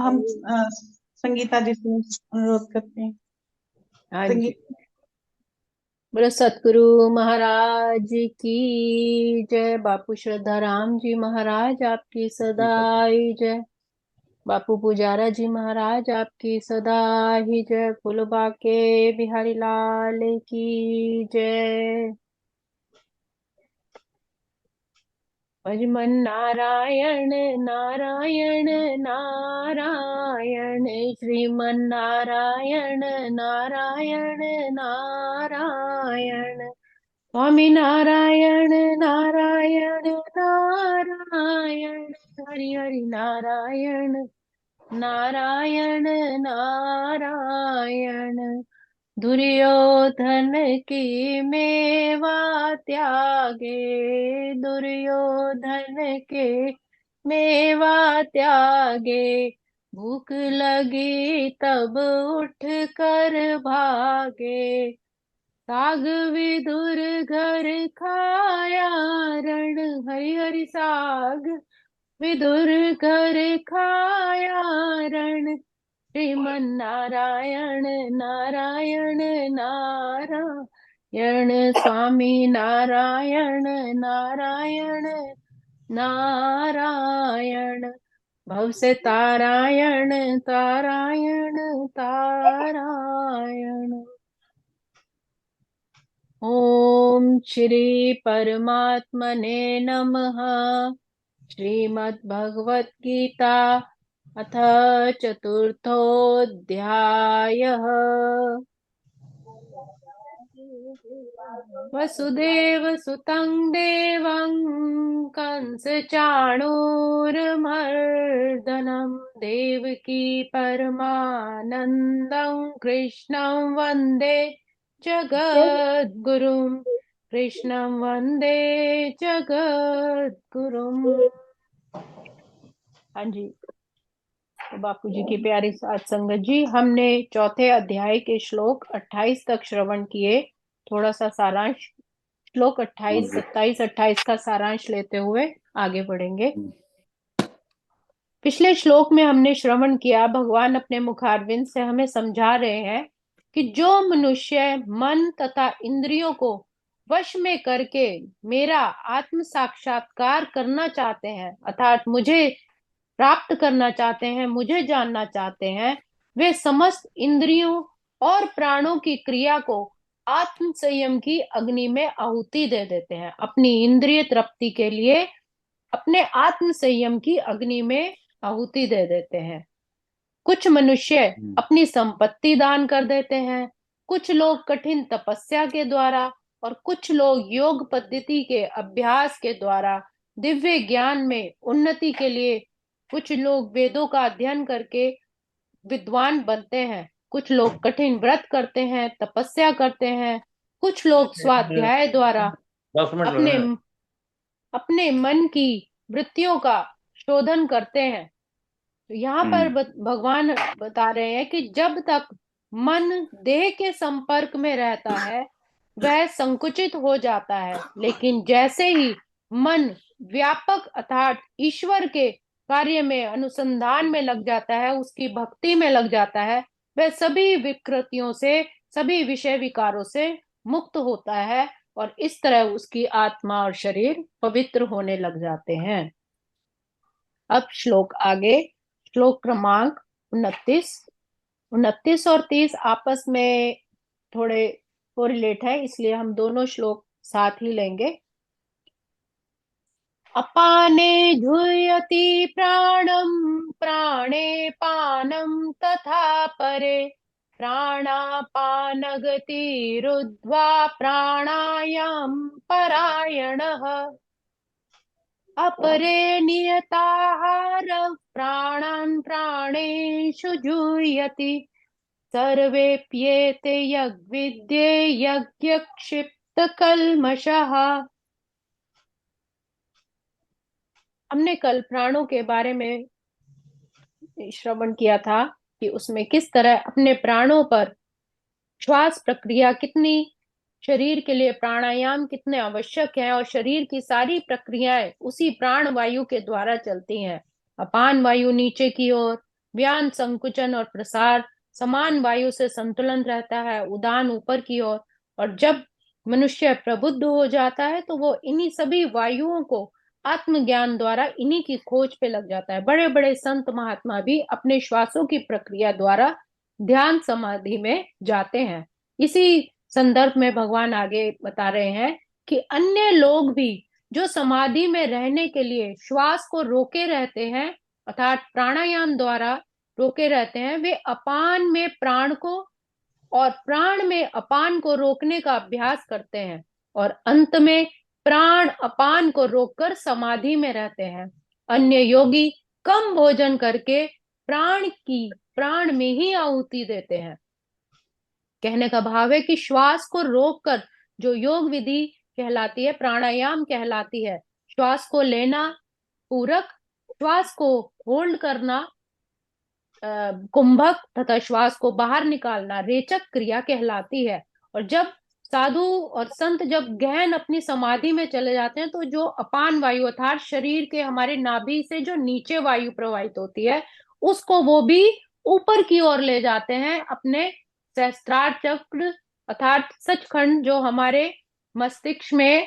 हम संगीता जी से अनुरोध करते हैं। हाँ जी। संगीत। बोलो सतगुरु महाराज की जय। बापू श्रद्धा राम जी महाराज आपकी सदा ही जय। बापू पुजारा जी महाराज आपकी सदा ही जय। फूल बाके बिहारी लाल की जय। भजमन नारायण नारायण नारायण, श्रीमन नारायण नारायण नारायण, स्वामी नारायण नारायण नारायण, हरि हरि नारायण नारायण नारायण। दुर्योधन की मेवा त्यागे, दुर्योधन के मेवा त्यागे, भूख लगी तब उठ कर भागे, साग विदुर घर खाया रण, हरि हरि साग विदुर घर खाया रण, श्रीमन नारायण नारायण नारायण, स्वामी नारायण नारायण नारायण, भव से तारायण तारायण तारायण। ओम श्री परमात्मने नमः। श्रीमद् भगवत गीता अथ चतुर्थोऽध्यायः। वसुदेव सुतं देवं कंस चाणूरमर्दनं, देवकी परमानन्दं कृष्णं वन्दे जगद्गुरुं, कृष्णं वन्दे जगद्गुरुं। हाँ जी। तो बापू जी की प्यारी साथ संगत जी, हमने चौथे अध्याय के श्लोक 28 तक श्रवण किए। थोड़ा सा सारांश, श्लोक 28, 27, 28 का सारांश लेते हुए आगे बढ़ेंगे। पिछले श्लोक में हमने श्रवण किया, भगवान अपने मुखारविंद से हमें समझा रहे हैं कि जो मनुष्य मन तथा इंद्रियों को वश में करके मेरा आत्म साक्षात्कार करना चाहते हैं, अर्थात मुझे प्राप्त करना चाहते हैं, मुझे जानना चाहते हैं, वे समस्त इंद्रियों और प्राणों की क्रिया को आत्म संयम की अग्नि में आहुति दे देते हैं। अपनी इंद्रिय तृप्ति के लिए अपने आत्म संयम की अग्नि में आहुति दे देते हैं। कुछ मनुष्य अपनी संपत्ति दान कर देते हैं, कुछ लोग कठिन तपस्या के द्वारा, और कुछ लोग योग पद्धति के अभ्यास के द्वारा दिव्य ज्ञान में उन्नति के लिए, कुछ लोग वेदों का अध्ययन करके विद्वान बनते हैं, कुछ लोग कठिन व्रत करते हैं, तपस्या करते हैं, कुछ लोग स्वाध्याय द्वारा 10 मिनट अपने लगने। अपने मन की वृत्तियों का शोधन करते हैं। तो यहाँ पर भगवान बता रहे हैं कि जब तक मन देह के संपर्क में रहता है वह संकुचित हो जाता है, लेकिन जैसे ही मन व्यापक अर्थात ईश्वर के कार्य में अनुसंधान में लग जाता है, उसकी भक्ति में लग जाता है, वह सभी विकृतियों से, सभी विषय विकारों से मुक्त होता है, और इस तरह उसकी आत्मा और शरीर पवित्र होने लग जाते हैं। अब श्लोक आगे, श्लोक क्रमांक 29। 29 और 30 आपस में थोड़े कोरिलेट है, इसलिए हम दोनों श्लोक साथ ही लेंगे। अपाने जुह्यति प्राणं प्राणे पानं तथा परे, प्राणापानगतिरुद्ध्वा प्राणायाम परायणः, अपरे नियताहार प्राणान् प्राणेषु जुह्यति, सर्वेप्येते यज्ञविद्ये यज्ञक्षिप्त कल्मषः। हमने कल प्राणों के बारे में श्रवण किया था कि उसमें किस तरह अपने प्राणों पर श्वास प्रक्रिया कितनी, शरीर के लिए प्राणायाम कितने आवश्यक है, और शरीर की सारी प्रक्रियाएं उसी प्राण वायु के द्वारा चलती हैं। अपान वायु नीचे की ओर, व्यान, संकुचन और प्रसार, समान वायु से संतुलन रहता है, उड़ान ऊपर की ओर। और जब मनुष्य प्रबुद्ध हो जाता है तो वो इन्हीं सभी वायुओं को आत्मज्ञान द्वारा इन्हीं की खोज पे लग जाता है। बड़े बड़े संत महात्मा भी अपने श्वासों की प्रक्रिया द्वारा ध्यान समाधि में जाते हैं। इसी संदर्भ में भगवान आगे बता रहे हैं कि अन्य लोग भी जो समाधि में रहने के लिए श्वास को रोके रहते हैं, अर्थात प्राणायाम द्वारा रोके रहते हैं, वे अपान में प्राण को और प्राण में अपान को रोकने का अभ्यास करते हैं और अंत में प्राण अपान को रोककर समाधि में रहते हैं। अन्य योगी कम भोजन करके प्राण में ही आहुति देते हैं। कहने का भाव है कि श्वास को रोककर जो योग विधि कहलाती है, प्राणायाम कहलाती है, श्वास को लेना पूरक, श्वास को होल्ड करना कुंभक तथा श्वास को बाहर निकालना रेचक क्रिया कहलाती है। और जब साधु और संत जब गहन अपनी समाधि में चले जाते हैं तो जो अपान वायु अर्थात शरीर के हमारे नाभि से जो नीचे वायु प्रवाहित होती है उसको वो भी ऊपर की ओर ले जाते हैं, अपने सहस्त्रार चक्र अर्थात सचखंड जो हमारे मस्तिष्क में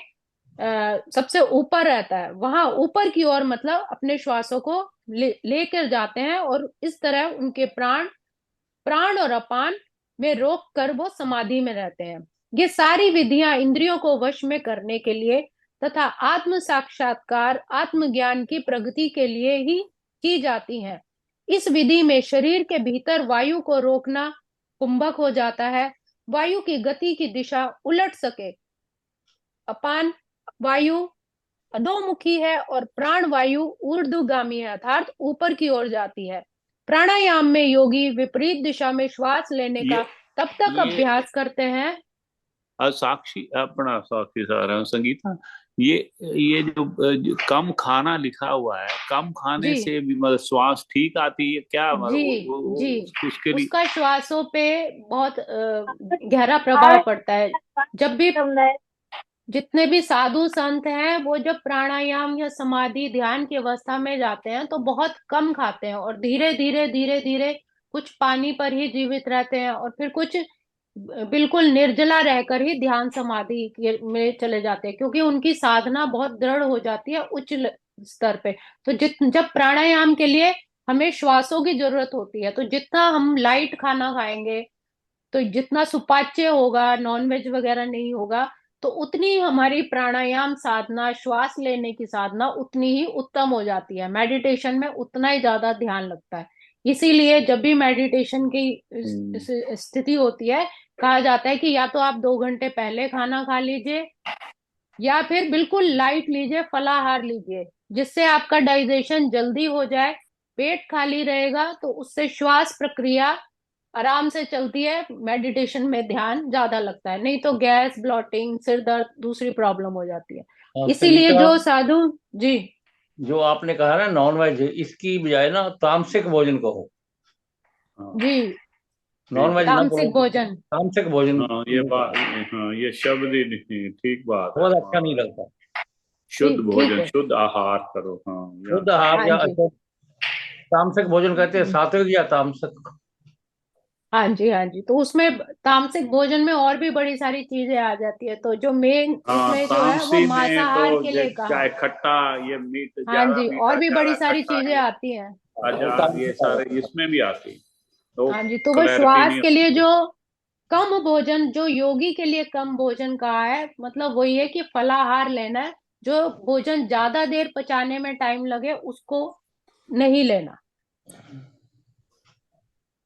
सबसे ऊपर रहता है, वहां ऊपर की ओर मतलब अपने श्वासों को लेकर जाते हैं और इस तरह उनके प्राण और अपान में रोक कर वो समाधि में रहते हैं। ये सारी विधियां इंद्रियों को वश में करने के लिए तथा आत्म साक्षात्कार आत्मज्ञान की प्रगति के लिए ही की जाती हैं। इस विधि में शरीर के भीतर वायु को रोकना कुंभक हो जाता है, वायु की गति की दिशा उलट सके। अपान वायु अधोमुखी है और प्राण वायु ऊर्ध्वगामी है अर्थात ऊपर की ओर जाती है। प्राणायाम में योगी विपरीत दिशा में श्वास लेने का तब तक अभ्यास करते हैं। साक्षी अपना साक्षी सारा संगीता, ये जो कम खाना लिखा हुआ है, कम खाने से भी मतलब श्वास ठीक आती है क्या? जी उसके लिए उसका श्वासों पे बहुत गहरा प्रभाव पड़ता है। जब भी जितने भी साधु संत हैं वो जब प्राणायाम या समाधि ध्यान की अवस्था में जाते हैं तो बहुत कम खाते हैं और धीरे धीरे कुछ पानी पर ही जीवित रहते हैं और फिर कुछ बिल्कुल निर्जला रहकर ही ध्यान समाधि में चले जाते हैं, क्योंकि उनकी साधना बहुत दृढ़ हो जाती है उच्च स्तर पे। तो जब प्राणायाम के लिए हमें श्वासों की जरूरत होती है तो जितना हम लाइट खाना खाएंगे, तो जितना सुपाच्य होगा, नॉनवेज वगैरह नहीं होगा, तो उतनी हमारी प्राणायाम साधना, श्वास लेने की साधना उतनी ही उत्तम हो जाती है। मेडिटेशन में उतना ही ज्यादा ध्यान लगता है। इसीलिए जब भी मेडिटेशन की स्थिति होती है कहा जाता है कि या तो आप 2 घंटे पहले खाना खा लीजिए या फिर बिल्कुल लाइट लीजिए, फलाहार लीजिए, जिससे आपका डाइजेशन जल्दी हो जाए, पेट खाली रहेगा तो उससे श्वास प्रक्रिया आराम से चलती है, मेडिटेशन में ध्यान ज्यादा लगता है। नहीं तो गैस, ब्लॉटिंग, सिर दर्द, दूसरी प्रॉब्लम हो जाती है। इसीलिए जो साधु जी जो आपने कहा ना नॉन वेज, इसकी बजाय ना तामसिक भोजन कहो जी, नॉन वेज ना तामसिक भोजन, तामसिक भोजन। ये बात, ये शब्द ही नहीं ठीक बात है। बहुत अच्छा नहीं लगता। शुद्ध भोजन, शुद्ध आहार करो। शुद्ध आहार या तामसिक भोजन कहते हैं, सात्विक या तामसिक। हाँ जी, तो उसमें तामसिक भोजन में और भी बड़ी सारी चीजें आ जाती है। तो जो मेन इसमें जो है वो मांसाहार के लिए कहा, चाहे खट्टा, ये मीट, हाँ जी, और भी बड़ी सारी चीजें आती हैं, ये सारे इसमें भी आती है। तो हाँ जी, तो वो श्वास के लिए जो कम भोजन, जो योगी के लिए कम भोजन कहा है, मतलब वही है कि फलाहार लेना है। जो भोजन ज्यादा देर पचाने में टाइम लगे उसको नहीं लेना।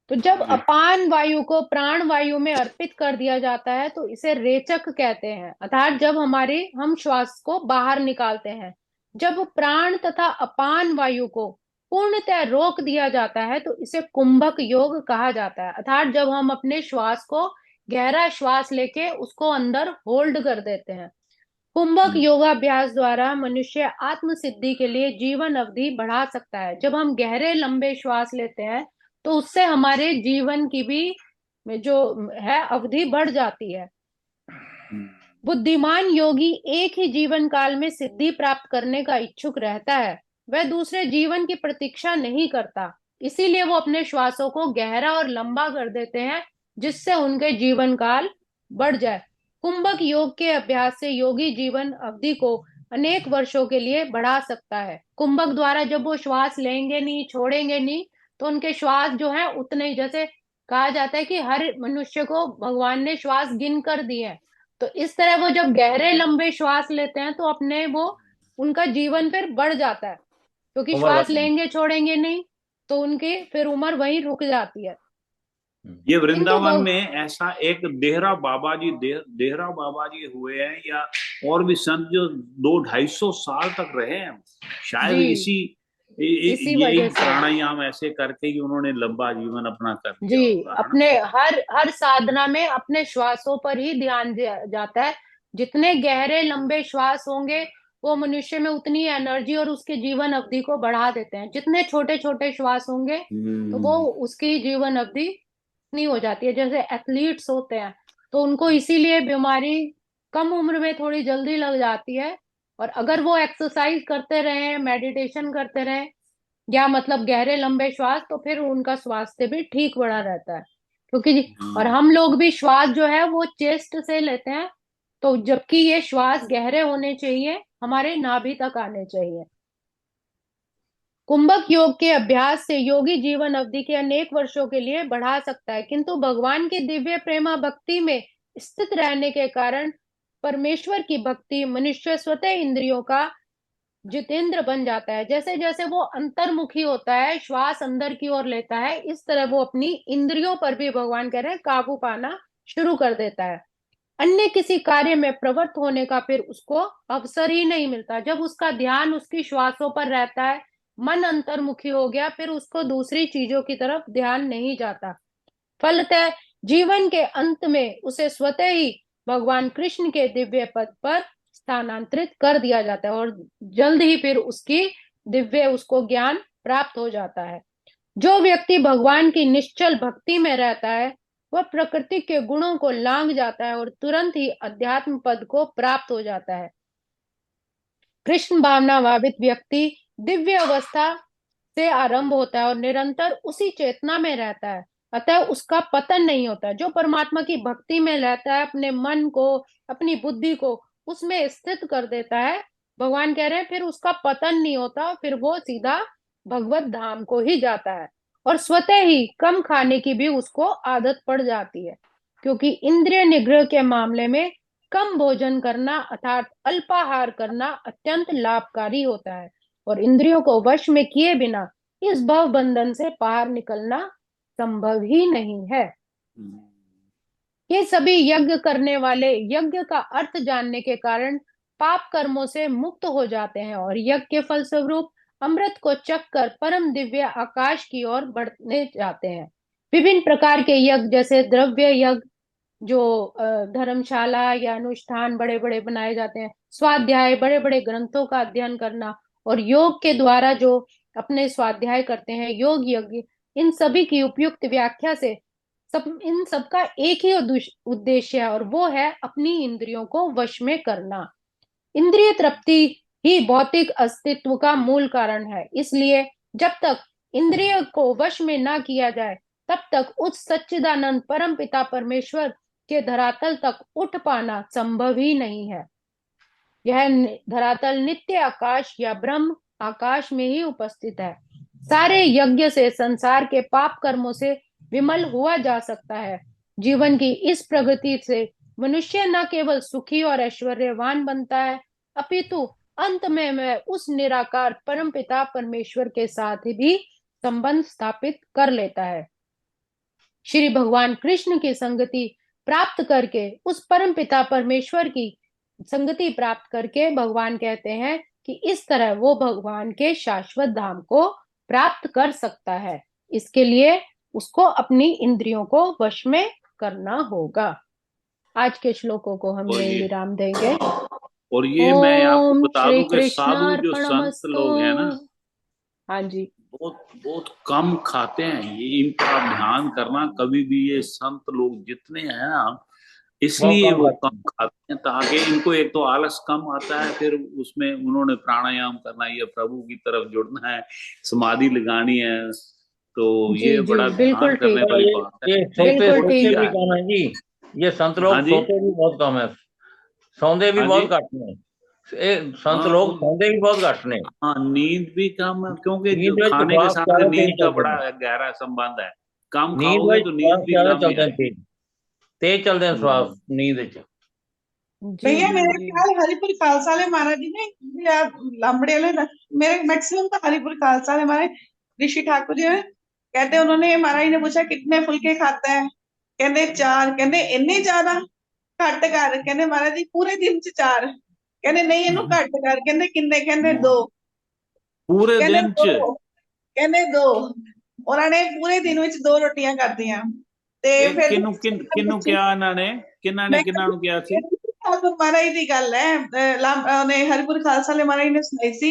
तो जब अपान वायु को प्राण वायु में अर्पित कर दिया जाता है तो इसे रेचक कहते हैं, अर्थात जब हम श्वास को बाहर निकालते हैं। जब प्राण तथा अपान वायु को पूर्णतः रोक दिया जाता है तो इसे कुंभक योग कहा जाता है, अर्थात जब हम अपने श्वास को गहरा श्वास लेके उसको अंदर होल्ड कर देते हैं। कुंभक योगाभ्यास द्वारा मनुष्य आत्म सिद्धि के लिए जीवन अवधि बढ़ा सकता है। जब हम गहरे लंबे श्वास लेते हैं तो उससे हमारे जीवन की भी जो है अवधि बढ़ जाती है। बुद्धिमान योगी एक ही जीवन काल में सिद्धि प्राप्त करने का इच्छुक रहता है, वह दूसरे जीवन की प्रतीक्षा नहीं करता। इसीलिए वो अपने श्वासों को गहरा और लंबा कर देते हैं, जिससे उनके जीवन काल बढ़ जाए। कुंभक योग के अभ्यास से योगी जीवन अवधि को अनेक वर्षों के लिए बढ़ा सकता है। कुंभक द्वारा जब वो श्वास लेंगे नहीं, छोड़ेंगे नहीं, तो उनके श्वास जो है उतने ही, जैसे कहा जाता है कि हर मनुष्य को भगवान ने श्वास गिन कर दिए हैं, तो इस तरह वो जब गहरे लंबे श्वास लेते हैं तो अपने वो उनका जीवन फिर बढ़ जाता है, क्योंकि उम्र श्वास बढ़- लेंगे छोड़ेंगे नहीं तो उनकी फिर उम्र वहीं रुक जाती है। ये वृंदावन किंतु में ऐसा एक देहरा बाबा जी हुए हैं, या और भी संत जो 200-250 साल तक रहे हैं, शायद जी इसी यही वजह से प्राणायाम ऐसे करके ही उन्होंने लंबा जीवन अपना कर जी, लिया होगा, है ना? अपने हर साधना में अपने श्वासों पर ही ध्यान दिया जाता है। जितने गहरे लंबे श्वास होंगे वो मनुष्य में उतनी एनर्जी और उसके जीवन अवधि को बढ़ा देते हैं। जितने छोटे छोटे श्वास होंगे तो वो उसकी जीवन अवधि नहीं हो जाती है। जैसे एथलीट्स होते हैं तो उनको इसीलिए बीमारी कम उम्र में थोड़ी जल्दी लग जाती है, और अगर वो एक्सरसाइज करते रहे, मेडिटेशन करते रहे, या मतलब गहरे लंबे श्वास, तो फिर उनका स्वास्थ्य भी ठीक बना रहता है। क्योंकि और हम लोग भी श्वास जो है वो चेस्ट से लेते हैं, तो जबकि ये श्वास गहरे होने चाहिए, हमारे नाभि तक आने चाहिए। कुंभक योग के अभ्यास से योगी जीवन अवधि के अनेक वर्षों के लिए बढ़ा सकता है, किंतु भगवान की दिव्य प्रेमा भक्ति में स्थित रहने के कारण परमेश्वर की भक्ति मनुष्य स्वतः इंद्रियों का जितेंद्र बन जाता है। जैसे जैसे वो अंतर्मुखी होता है, श्वास अंदर की ओर लेता है, इस तरह वो अपनी इंद्रियों पर भी, भगवान कह रहे हैं, काबू पाना शुरू कर देता है। अन्य किसी कार्य में प्रवृत्त होने का फिर उसको अवसर ही नहीं मिलता। जब उसका ध्यान उसकी श्वासों पर रहता है, मन अंतर्मुखी हो गया, फिर उसको दूसरी चीजों की तरफ ध्यान नहीं जाता। फलतः जीवन के अंत में उसे स्वतः ही भगवान कृष्ण के दिव्य पद पर स्थानांतरित कर दिया जाता है, और जल्द ही फिर उसकी दिव्य उसको ज्ञान प्राप्त हो जाता है। जो व्यक्ति भगवान की निश्चल भक्ति में रहता है वह प्रकृति के गुणों को लांघ जाता है और तुरंत ही अध्यात्म पद को प्राप्त हो जाता है। कृष्ण भावना भावित व्यक्ति दिव्य अवस्था से आरंभ होता है और निरंतर उसी चेतना में रहता है, अतः उसका पतन नहीं होता। जो परमात्मा की भक्ति में रहता है, अपने मन को, अपनी बुद्धि को उसमें स्थित कर देता है, भगवान कह रहे हैं, फिर उसका पतन नहीं होता, फिर वो सीधा भगवत धाम को ही जाता है। और स्वतः ही कम खाने की भी उसको आदत पड़ जाती है, क्योंकि इंद्रिय निग्रह के मामले में कम भोजन करना अर्थात अल्पाहार करना अत्यंत लाभकारी होता है, और इंद्रियों को वश में किए बिना इस भव बंधन से बाहर निकलना संभव ही नहीं है। ये सभी यज्ञ करने वाले यज्ञ का अर्थ जानने के कारण पाप कर्मों से मुक्त हो जाते हैं और यज्ञ के फलस्वरूप अमृत को चखकर परम दिव्य आकाश की ओर बढ़ने जाते हैं। विभिन्न प्रकार के यज्ञ, जैसे द्रव्य यज्ञ, जो धर्मशाला या अनुष्ठान बड़े बड़े बनाए जाते हैं, स्वाध्याय, बड़े बड़े ग्रंथों का अध्ययन करना, और योग के द्वारा जो अपने स्वाध्याय करते हैं, योग यज्ञ, इन सभी की उपयुक्त व्याख्या से इन सबका एक ही उद्देश्य है, और वो है अपनी इंद्रियों को वश में करना। इंद्रिय तृप्ति ही भौतिक अस्तित्व का मूल कारण है, इसलिए जब तक इंद्रिय को वश में ना किया जाए तब तक उस सच्चिदानंद परम पिता परमेश्वर के धरातल तक उठ पाना संभव ही नहीं है। यह धरातल नित्य आकाश या ब्रह्म आकाश में ही उपस्थित है। सारे यज्ञ से संसार के पाप कर्मों से विमल हुआ जा सकता है। जीवन की इस प्रगति से मनुष्य न केवल सुखी और ऐश्वर्यवान बनता है, अपितु अंत में वह उस निराकार परमपिता परमेश्वर के साथ भी संबंध स्थापित कर लेता है। श्री भगवान कृष्ण की संगति प्राप्त करके, उस परमपिता परमेश्वर की संगति प्राप्त करके, भगवान कहते हैं कि इस तरह वो भगवान के शाश्वत धाम को प्राप्त कर सकता है। इसके लिए उसको अपनी इंद्रियों को वश में करना होगा। आज के श्लोकों को हम यही विराम देंगे। और ये मैं आपको बता दूं कि साधु जो संत कृष्णार्पणमस्तु। लोग हैं ना, हाँ जी, बहुत बहुत कम खाते हैं। ये इनका आप ध्यान करना, कभी भी ये संत लोग जितने हैं ना, इसलिए वो कम खाते हैं ताकि इनको एक तो आलस कम आता है, फिर उसमें उन्होंने प्राणायाम करना है, प्रभु की तरफ जुड़ना है, समाधि लगानी है, तो जी ये जी बड़ा बिल्कुल ध्यान करने ठीक। वाली ये बात है। ये सोते बिल्कुल सोते ठीक। भी कम है जी। ये संत लोग हाँ जी, सोते भी बहुत कम है, सौंदे भी हाँ बहुत जी, घट ने। ये संत हाँ लोग सौंदे भी बहुत घट ने। हाँ, नींद भी कम है क्योंकि नींद में खाने के श्वास साथ ज्यादा तेज नींद का चलते बड़ा हैं, गहरा संबंध है। कम नींद खाओगे में तो श्वास नींद भी ज्यादा कम ही चलते हैं, आएगी। तेज चलते हैं श्वास हम्म, नींद च। जी भैया जी मेरे जी ख्याल हरिपुर खालसा वाले महाराज जी ने या लांबड़े वाले मेरे मैक्सिमम तो हरिपुर खालसा वाले महाराज ऋषि ठाकुर जी ने कहते उन्होंने महाराज ने पूछा कितने फुलके खाता है, कहते 4, कहते इन्ने ज्यादा घट कर, कहते महाराज जी पूरे दिन च 4, कहते नहीं इनू घट कर, कहते किन्ने, कहते 2, पूरे कहते दिन च 2, कहते 2, ਉਹਨਾਂ ਨੇ ਪੂਰੇ ਦਿਨ ਵਿੱਚ 2 ਰੋਟੀਆਂ ਕਰਦੀਆਂ ਤੇ ਇਹ ਫਿਰ ਕਿਹਨੂੰ ਕਿਹਾ ਇਹਨਾਂ ਨੇ, ਕਿਹਨਾਂ ਨੇ ਕਿਹਨਾਂ ਨੂੰ ਕਿਹਾ ਸੀ? ठाकुर महाराज ਦੀ ਗੱਲ ਹੈ ਉਹਨੇ ਹਰਿਪੁਰ ਖਾਲਸਾ ਵਾਲੇ ਮਹਾਰਾਜ ਨੇ ਸੁਣਾਈ ਸੀ।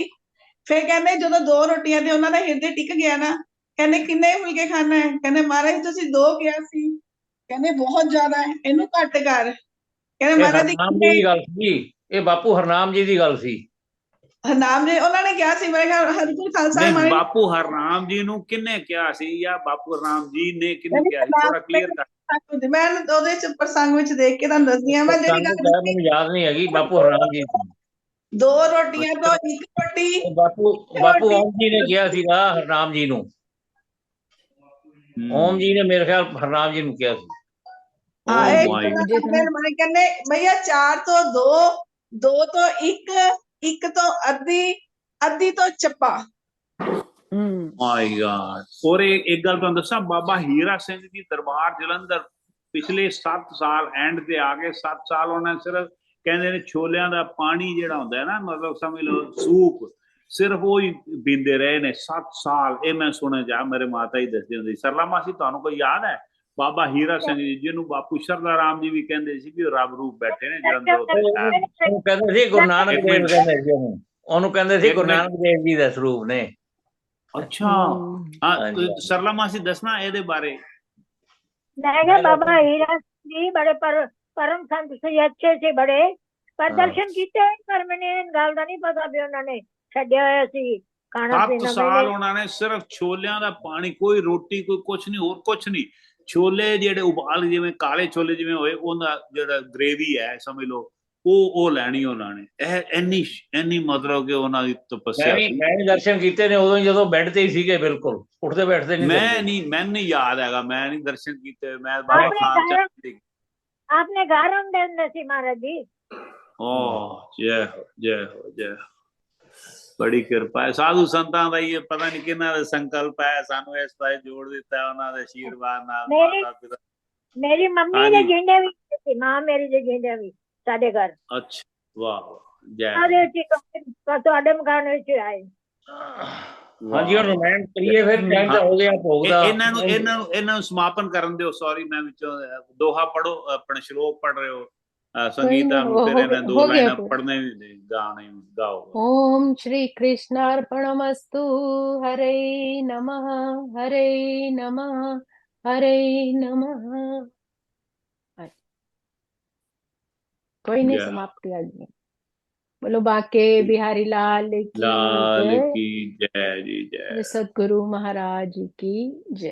ਫਿਰ ਕਹਿੰਦੇ ਜਦੋਂ 2 ਰੋਟੀਆਂ ਤੇ ਉਹਨਾਂ ਦਾ ਹਿਰਦੇ ਟਿਕ ਗਿਆ ਨਾ, ਕਹਿੰਦੇ ਕਿੰਨੇ ਫੁਲਕੇ ਖਾਣਾ ਹੈ, ਕਹਿੰਦੇ ਮਹਾਰਾਜ ਤੁਸੀਂ 2 ਕਿਹਾ ਸੀ, ਕਹਿੰਦੇ ਬਹੁਤ ਜ਼ਿਆਦਾ ਹੈ ਇਹਨੂੰ ਘੱਟ ਕਰ, ਕਹਿੰਦੇ ਇਹ ਮਹਾਰਾਜ ਜੀ ਹਰਨਾਮ ਜੀ ਕਿੰਨੇ, ਦੀ ਗੱਲ ਸੀ, ਇਹ ਬਾਪੂ ਹਰਨਾਮ ਜੀ ਦੀ ਗੱਲ ਸੀ। ਨਾਮ ਜੀ ਉਹਨਾਂ ਨੇ ਕਿਹਾ ਸੀ ਮੇਰੇ ਖਿਆਲ ਹਰਿਪੁਰ ਖਾਲਸਾ ਵਾਲੇ ਨਹੀਂ, ਮਹਾਰਾਜ ਬਾਪੂ ਹਰਨਾਮ ਜੀ ਨੂੰ ਕਿਹਨੇ ਕਿਹਾ ਸੀ ਜਾਂ ਬਾਪੂ ਹਰਨਾਮ ਜੀ ਨੇ ਕਿਹਨੂੰ ਕਹਿੰਦੇ ਕਿਹਾ ਸੀ? ਥੋੜਾ ਕਲੀਅਰ ਕਰ। ਮੈਂ ਉਹਦੇ ਚ ਪ੍ਰਸੰਗ ਵਿੱਚ ਦੇਖ ਕੇ ਤੁਹਾਨੂੰ ਦੱਸਦੀ ਆ, ਮੈਂ ਜਿਹੜੀ ਸੰਗ ਗੱਲ ਦਾ ਦੱਸੀ ਮੈਨੂੰ ਯਾਦ ਨਹੀਂ ਹੈਗੀ, ਬਾਪੂ ਹਰਨਾਮ ਜੀ ਸੀ। 2 ਰੋਟੀਆਂ ਤੋਂ ਅੱਛਾ, 1 ਰੋਟੀ, ਇਹ ਬਾਪੂ ਓਮ ਜੀ ਨੇ ਕਿਹਾ ਸੀਗਾ ਹਰਨਾਮ ਜੀ ਨੂੰ। ਓਮ ਜੀ ਨੇ ਮੇਰੇ ਖਿਆਲ ਹਰਨਾਮ ਜੀ ਨੂੰ ਕਿਹਾ ਸੀ। हाँ ओ एक माय तो गॉड। मैंने कहने भैया 4 तो 2, 2 तो 1, 1 तो अद्धी, अद्धी तो चप्पा। ਮਾਈ ਗॉड। और एक गल तुहानू दसा, बाबा हीरा सिंह जी दरबार जलंधर पिछले 7 साल एंड ते आ गए, 7 साल उन्हें सिर्फ कहंदे ने छोलियां दा पानी जिहड़ा हुंदा है ना, मतलब समझ लो सूप, सिर्फ वो ही पींदे रहे ने 7 साल। ये मैं सुने जा, मेरे माता ही दसदे हुंदे। सरला मासी तुहानू कोई याद है बाबा हीरा सिंह जी जिन्होंने बापू शरदा राम जी भी कहते सी कि रब रूप बैठे ने जलंधर उत्ते शहर। ਉਹਨੂੰ ਕਹਿੰਦੇ ਸੀ ਗੁਰੂ ਨਾਨਕ एक ਦੇਵ, मिनट, ਕਹਿੰਦੇ ਸੀ ਉਹਨੂੰ ਕਹਿੰਦੇ ਸੀ एक ਗੁਰੂ मिनट। ਨਾਨਕ ਦੇਵ ਜੀ ਦਾ ਸਰੂਪ ਨੇ। अच्छा, हाँ, ਹਾਂਜੀ तो सरला मासी दसना ए बारे। मैं क्या बाबा हीरा जी बड़े परम संत से अच्छे से बड़े पर दर्शन किए, पर मैंने गल का नहीं पता भी उन्होंने छड्या होया सी खाना 7 पीना। साल मैंने उन्होंने सिर्फ छोलियां दा पानी, कोई रोटी कोई कुछ नहीं, और कुछ नहीं। छोले जेडे उबाल जिवें काले छोले जिवें होए उहदा जेड़ा ग्रेवी है समझ लो ਉਹ ਲੈਣੀ ਉਹਨਾਂ ਨੇ। ਇਹ ਇੰਨੀ ਮਤਲਬ ਕਿ ਉਹਨਾਂ ਦੀ ਤਪੱਸਿਆ ਸੀ। ਮੈਂ ਵੀ ਦਰਸ਼ਨ ਕੀਤੇ ਨੇ ਉਦੋਂ ਜਦੋਂ ਬੈੱਡ ਤੇ ਹੀ ਸੀਗੇ, ਬਿਲਕੁਲ ਉੱਠਦੇ ਬੈਠਦੇ ਨਹੀਂ ਸੀ। ਮੈਨੂੰ ਨਹੀਂ ਯਾਦ ਹੈਗਾ, ਮੈਂ ਨਹੀਂ ਦਰਸ਼ਨ ਕੀਤੇ। ਮੈਂ ਬਾਬਾ ਖਾਨ ਚੰਦ आपने घर होंदे सी महाराज जी। जय हो जय हो जय हो। बड़ी किरपा है साधु संतां दा। ये पता नहीं किन्ना दा संकल्प है, सानू इस पासे जोड़ दिता है उन्हां दे आशीर्वाद नाल। माता पिता मेरी मम्मी दे जिंदे भी सी, मां मेरी दे जिंदे भी साडे घर। अच्छा, वाह जय साडे ਤੁਹਾਡੇ ਮਕਾਨ ਵਿੱਚ ਆਏ। ਹਾਂਜੀ ਹੁਣ ਰਮਾਇਣ ਕਰੀਏ ਫਿਰ, ਟਾਈਮ ਤਾਂ ਹੋ ਗਿਆ ਭੋਗ ਦਾ। ਇਹਨਾਂ ਨੂੰ ਸਮਾਪਨ ਕਰਨ ਦਿਓ। ਸੌਰੀ ਮੈਂ ਵਿੱਚੋਂ ਦੋਹਾ ਪੜੋ, ਆਪਣੇ ਸ਼ਲੋਕ ਪੜ ਰਹੇ ਹੋ। संगीता तेरे ने 2 लाइनें पढ़ने गाने गाओ। ओम श्री कृष्णार्पणमस्तु। हरे नमः हरे नमः हरे नमः। कोई नहीं, समाप्ति आज में। बोलो बाके बिहारी लाल की लाल जय। की जय जी जय। सतगुरु महाराज की जय।